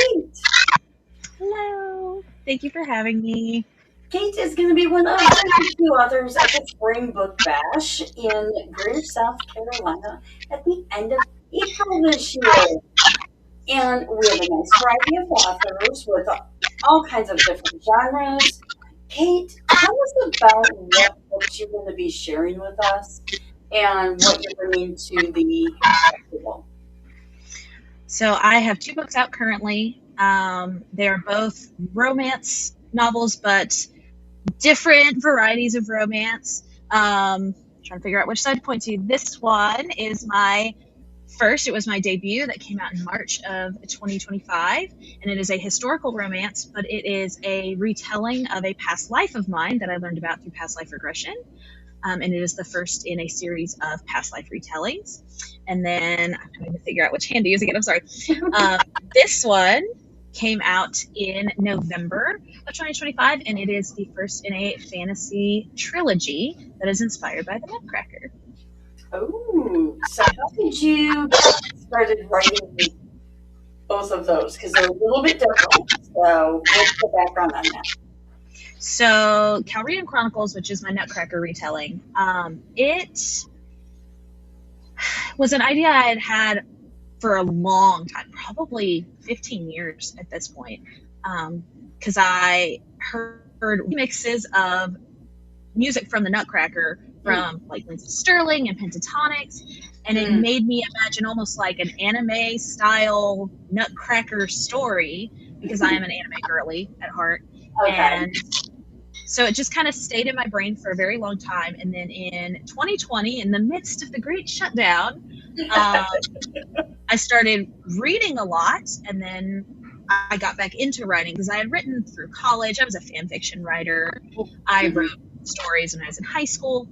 Kate. Hello. Thank you for having me. Kate is going to be one of the two authors at the Spring Book Bash in Greer, South Carolina at the end of April this year. And we have a nice variety of authors with all kinds of different genres. Kate, tell us about what books you're going to be sharing with us and what you're bringing to the festival. So I have two books out currently. They are both romance novels, but different varieties of romance. Trying to figure out which side to point to. This one is my first. It was my debut that came out in March of 2025, and it is a historical romance, but it is a retelling of a past life of mine that I learned about through past life regression. And it is the first in a series of past life retellings. And then I'm trying to figure out which hand to use again. I'm sorry. This one came out in November of 2025, and it is the first in a fantasy trilogy that is inspired by the Nutcracker. Oh, so how did you get started writing both of those? Because they're a little bit different. So what's the background on that? So, Calrian Chronicles, which is my Nutcracker retelling, it was an idea I had had for a long time, probably 15 years at this point, because I heard remixes of music from the Nutcracker from like Lindsey Sterling and Pentatonics, and it made me imagine almost like an anime style Nutcracker story, because I am an anime girly at heart. Okay. And so it just kind of stayed in my brain for a very long time. And then in 2020, in the midst of the great shutdown, I started reading a lot, and then I got back into writing because I had written through college. I was a fan fiction writer. I wrote stories when I was in high school,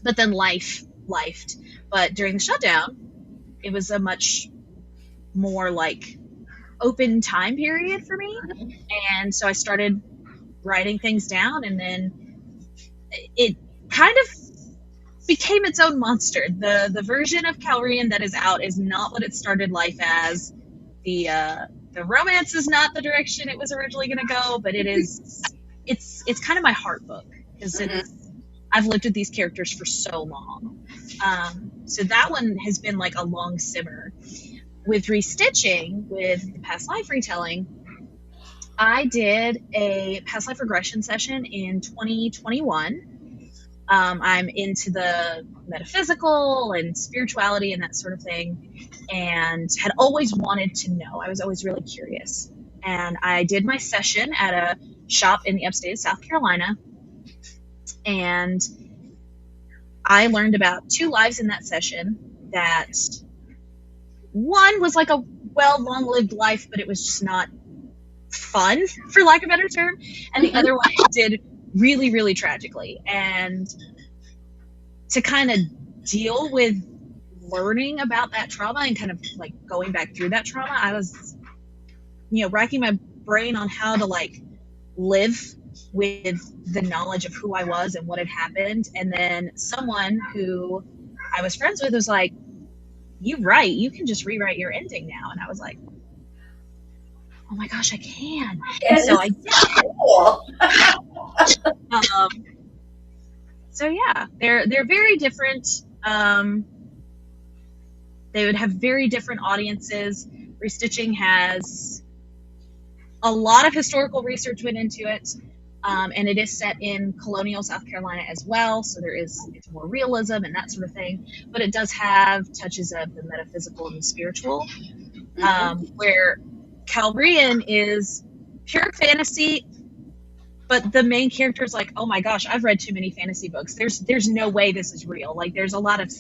but then life lifed. But during the shutdown, it was a much more like open time period for me. And so I started writing things down, and then it kind of became its own monster. The version of Calrian that is out is not what it started life as. The romance is not the direction it was originally going to go, but it's kind of my heart book, because I've lived with these characters for so long. So that one has been like a long simmer. With Restitching, with the past life retelling, I did a past life regression session in 2021. I'm into the metaphysical and spirituality and that sort of thing, and had always wanted to know. I was always really curious. And I did my session at a shop in the upstate of South Carolina, and I learned about two lives in that session. That one was like a long-lived life, but it was just not fun, for lack of a better term, and the other one did really, really tragically. And to kind of deal with learning about that trauma and kind of like going back through that trauma, I was, racking my brain on how to like live with the knowledge of who I was and what had happened. And then someone who I was friends with was like, you can just rewrite your ending now. And I was like, oh my gosh, I can. And so I did. So yeah, they're very different. They would have very different audiences. Restitching has a lot of historical research went into it, and it is set in colonial South Carolina as well. So it's more realism and that sort of thing. But it does have touches of the metaphysical and the spiritual, where Calrian is pure fantasy, but the main character is like, oh my gosh, I've read too many fantasy books. There's no way this is real. Like, there's a lot of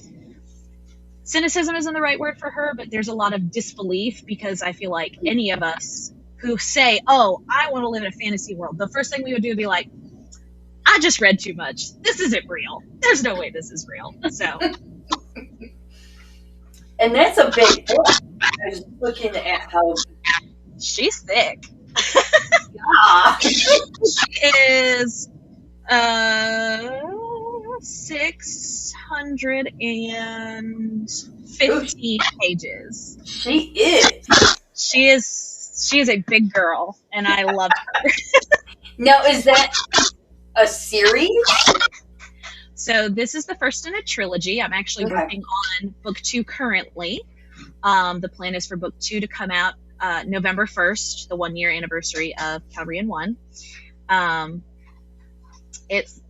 cynicism isn't the right word for her, but there's a lot of disbelief, because I feel like any of us who say, oh, I want to live in a fantasy world, the first thing we would do would be like, I just read too much. This isn't real. There's no way this is real. So. And that's a big book. I was looking at how she's thick. Yeah. She is 615 pages. She is. She is She is a big girl, and I loved her. Now, is that a series? So this is the first in a trilogy. I'm actually Okay. working on book 2 currently. The plan is for book 2 to come out November 1st, the 1-year anniversary of Calrian 1. It's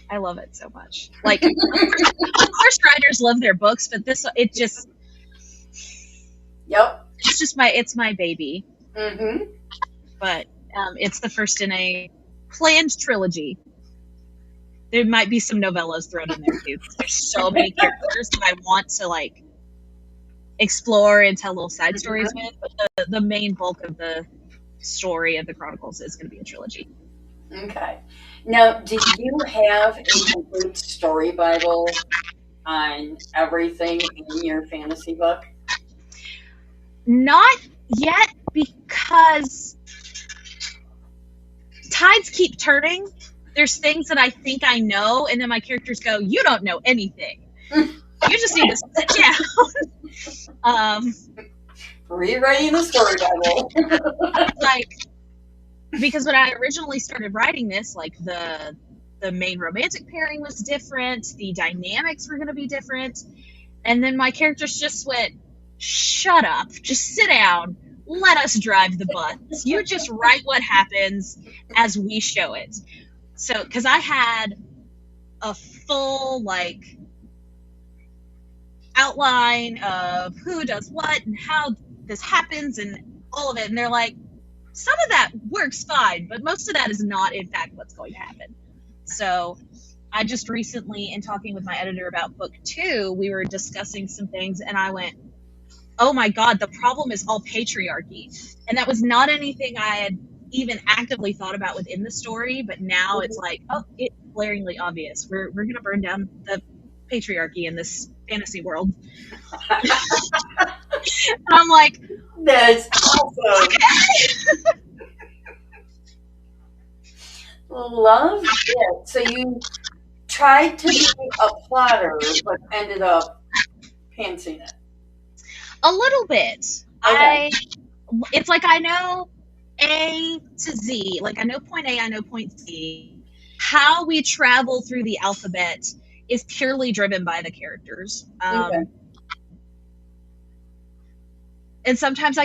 I love it so much. Like, of course, writers love their books, but it just, Yep. it's my baby. Mm-hmm. But it's the first in a planned trilogy. There might be some novellas thrown in there too, because there's so many characters that I want to like explore and tell little side stories with. But the main bulk of the story of the Chronicles is going to be a trilogy. Okay. Now, do you have a complete story Bible on everything in your fantasy book? Not yet, because tides keep turning. There's things that I think I know, and then my characters go, "You don't know anything. You just need to sit down." Rewriting the story Bible. Like, because when I originally started writing this, like the main romantic pairing was different, the dynamics were going to be different, and then my characters just went, "Shut up, just sit down, let us drive the bus. You just write what happens as we show it." So, because I had a full like outline of who does what and how this happens and all of it, and they're like, some of that works fine, but most of that is not in fact what's going to happen. So I just recently, in talking with my editor about book 2, we were discussing some things, and I went, "Oh my god, the problem is all patriarchy." And that was not anything I had even actively thought about within the story, but now it's like, oh, it's glaringly obvious. We're going to burn down the patriarchy in this fantasy world. I'm like, that's awesome. Love it. So you tried to be a plotter, but ended up pantsing it. a little bit. Okay. It's like I know A to Z. Like I know point A, I know point Z. How we travel through the alphabet is purely driven by the characters. Okay. And sometimes I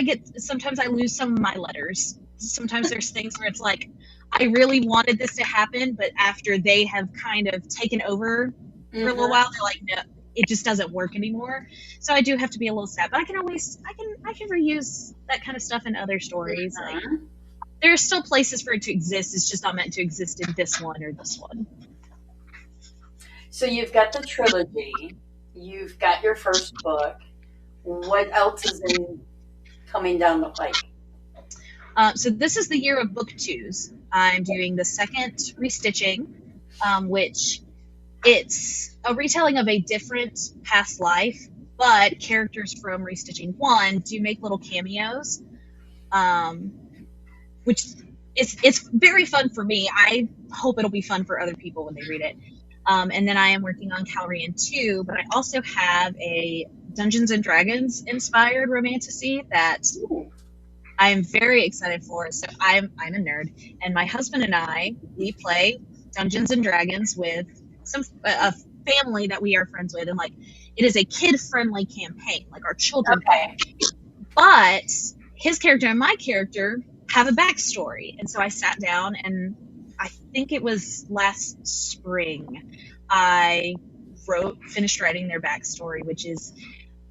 lose some of my letters. Sometimes there's things where it's like, I really wanted this to happen, but after they have kind of taken over for a little while, they're like, no, it just doesn't work anymore. So I do have to be a little sad, but I can reuse that kind of stuff in other stories. Like, there are still places for it to exist. It's just not meant to exist in this one or this one. So you've got the trilogy. You've got your first book. What else is coming down the pike? So this is the year of book 2s. I'm doing the second Restitching, which it's a retelling of a different past life, but characters from Restitching 1 do make little cameos, which it's very fun for me. I hope it'll be fun for other people when they read it. And then I am working on Calrian 2, but I also have a Dungeons and Dragons inspired romantasy that I'm very excited for. So I'm a nerd, and my husband and I, we play Dungeons and Dragons with a family that we are friends with, and like it is a kid friendly campaign, like our children play. But his character and my character have a backstory, and so I sat down, and I think it was last spring I finished writing their backstory, which is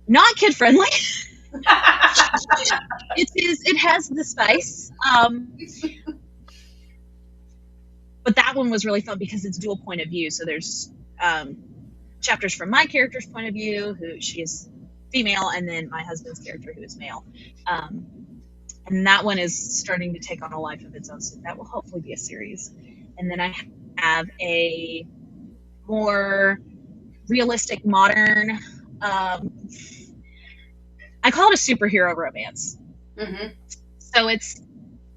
not kid friendly. It has the spice, but that one was really fun because it's dual point of view. So there's chapters from my character's point of view, who she is female, and then my husband's character, who is male. And that one is starting to take on a life of its own, so that will hopefully be a series. And then I have a more realistic, modern, I call it a superhero romance. Mm-hmm. So it's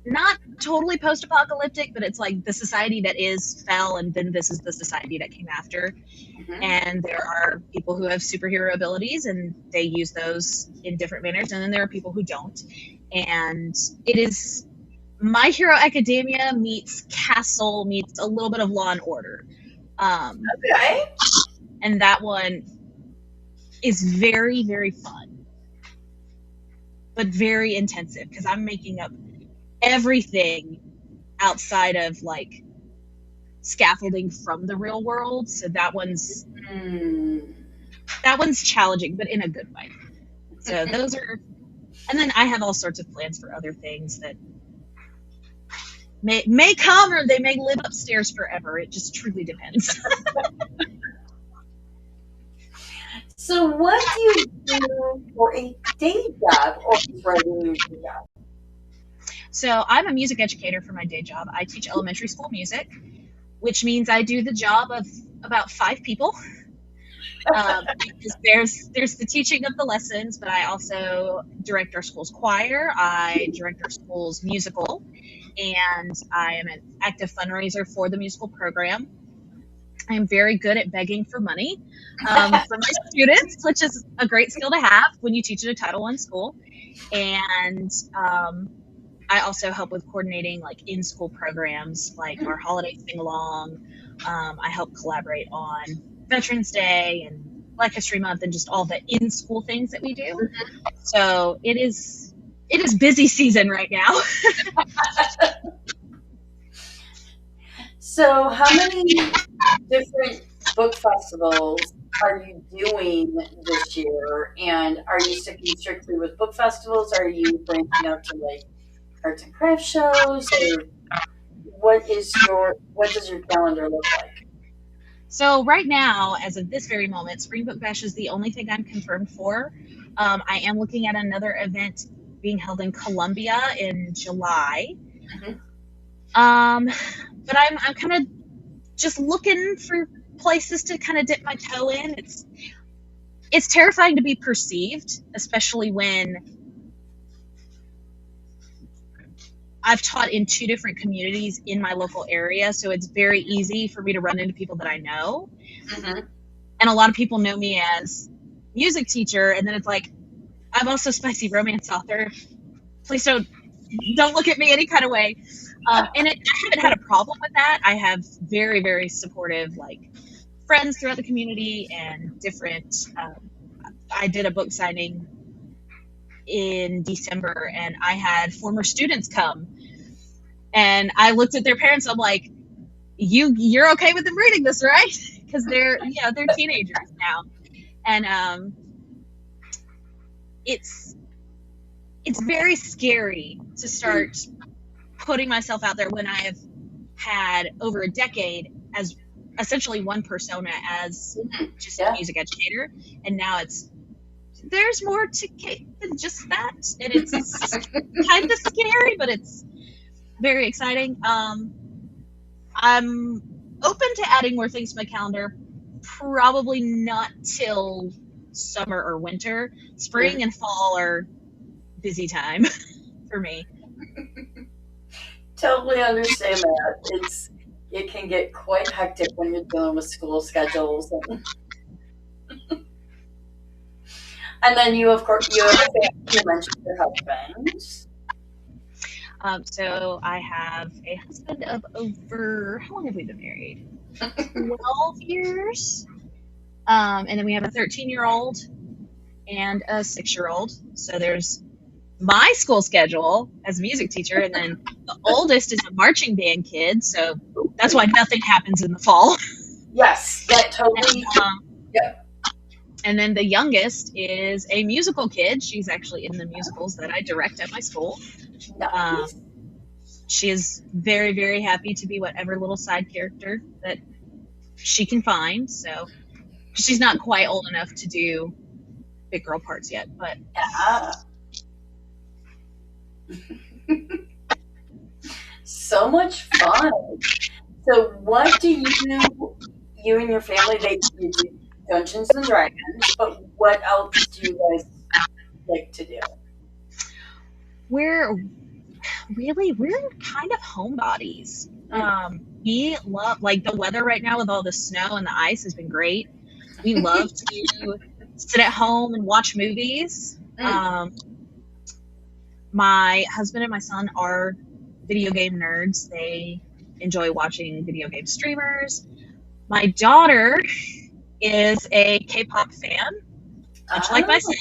not totally post-apocalyptic, but it's like the society that is fell, and then this is the society that came after. Mhm. And there are people who have superhero abilities, and they use those in different manners, and then there are people who don't. And it is My Hero Academia meets Castle meets a little bit of Law and Order. Okay. And that one is very, very fun, but very intensive because I'm making up everything outside of like scaffolding from the real world. So Mm. that one's challenging, but in a good way. So those are, and then I have all sorts of plans for other things that may come, or they may live upstairs forever. It just truly depends. So, what do you do for a day job or writing your day job? So I'm a music educator for my day job. I teach elementary school music, which means I do the job of about 5 people. Because there's the teaching of the lessons, but I also direct our school's choir. I direct our school's musical, and I am an active fundraiser for the musical program. I am very good at begging for money for my students, which is a great skill to have when you teach at a Title I school. And I also help with coordinating like in-school programs, like our holiday sing-along. I help collaborate on Veterans Day and Black History Month and just all the in-school things that we do. So it is busy season right now. So, how many different book festivals are you doing this year? And are you sticking strictly with book festivals? Are you branching out to like arts and crafts shows? Or what does your calendar look like? So right now, as of this very moment, Spring Book Bash is the only thing I'm confirmed for. I am looking at another event being held in Columbia in July. Mhm. Um, but I'm kind of just looking for places to kind of dip my toe in. It's terrifying to be perceived, especially when I've taught in 2 different communities in my local area, so it's very easy for me to run into people that I know. Mhm. And a lot of people know me as music teacher, and then it's like, I'm also spicy romance author. Please don't look at me any kind of way. I haven't had a problem with that. I have very, very supportive like friends throughout the community and different. I did a book signing in December, and I had former students come, and I looked at their parents. I'm like, you're okay with them reading this, right? Because they're teenagers now, and it's it's very scary to start putting myself out there when I have had over a decade as essentially one persona as just a Yeah. music educator, and now there's more to Kate than just that, and it's kind of scary, but it's very exciting. I'm open to adding more things to my calendar. Probably not till summer or winter. Spring and fall are busy time for me. Totally understand that. It can get quite hectic when you're dealing with school schedules, and then you, of course, you have a family. You mentioned your husband. So I have a husband of over, how long have we been married? 12 years. And then we have a 13-year-old and a 6-year-old. So there's my school schedule as a music teacher, and then the oldest is a marching band kid. So that's why nothing happens in the fall. Yes, that And, totally. Yep. and then the youngest is a musical kid. She's actually in the musicals that I direct at my school. Um, Nice. she is very, very happy to be whatever little side character that she can find. So she's not quite old enough to do big girl parts yet, but Yeah. So much fun. So, what do you and your family, you do Dungeons and Dragons, but what else do you guys like to do? we're Really, we're kind of homebodies. Mm. We love, like, the weather right now with all the snow and the ice has been great. We love to sit at home and watch movies. Mm. My husband and my son are video game nerds. They enjoy watching video game streamers. My daughter is a K-pop fan, much like Ah, myself.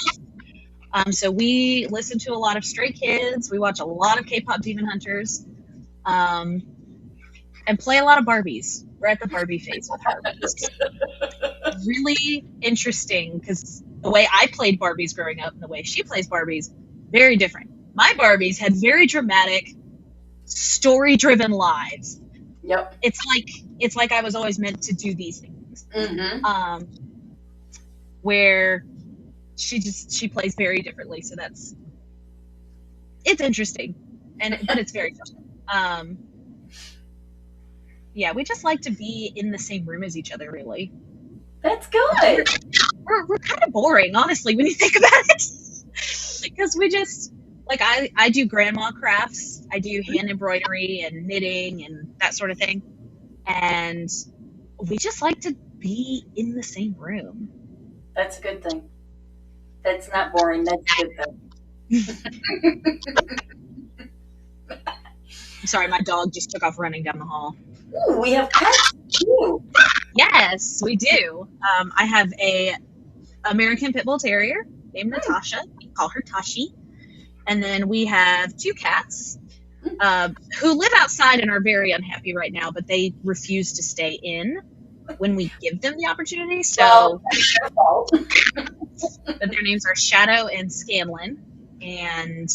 So we listen to a lot of Stray Kids. We watch a lot of K-pop Demon Hunters, and play a lot of Barbies. We're at the Barbie phase with her, which is really interesting because the way I played Barbies growing up and the way she plays Barbies, very different. My Barbies had very dramatic, story-driven lives. yep. It's like I was always meant to do these things. Mm-hmm. Where she plays very differently, so it's interesting, but it's very fun. Yeah, we just like to be in the same room as each other, really. That's good. We're kind of boring, honestly, when you think about it. Because we just, like, I do grandma crafts. I do hand embroidery and knitting and that sort of thing. And we just like to be in the same room. That's a good thing. That's not boring. That's a good thing. I'm sorry, my dog just took off running down the hall. Ooh, we have pets too. Yes, we do. I have a American Pit Bull Terrier named Natasha. We call her Tashi. And then we have 2 cats who live outside and are very unhappy right now, but they refuse to stay in when we give them the opportunity. So, Well, that's their fault. but their names are Shadow and Scanlan. And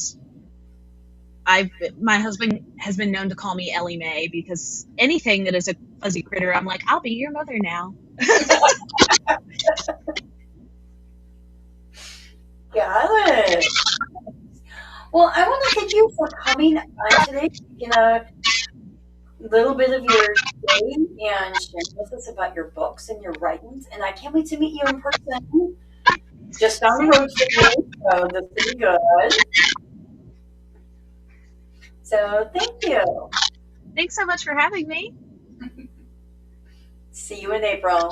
my husband has been known to call me Ellie Mae because anything that is a fuzzy critter, I'm like, I'll be your mother now. Got it. Well, I want to thank you for coming on today in a little bit of your day and sharing with us about your books and your writings. And I can't wait to meet you in person. Just down the road from me, so this will be good. So thank you. Thanks so much for having me. See you in April.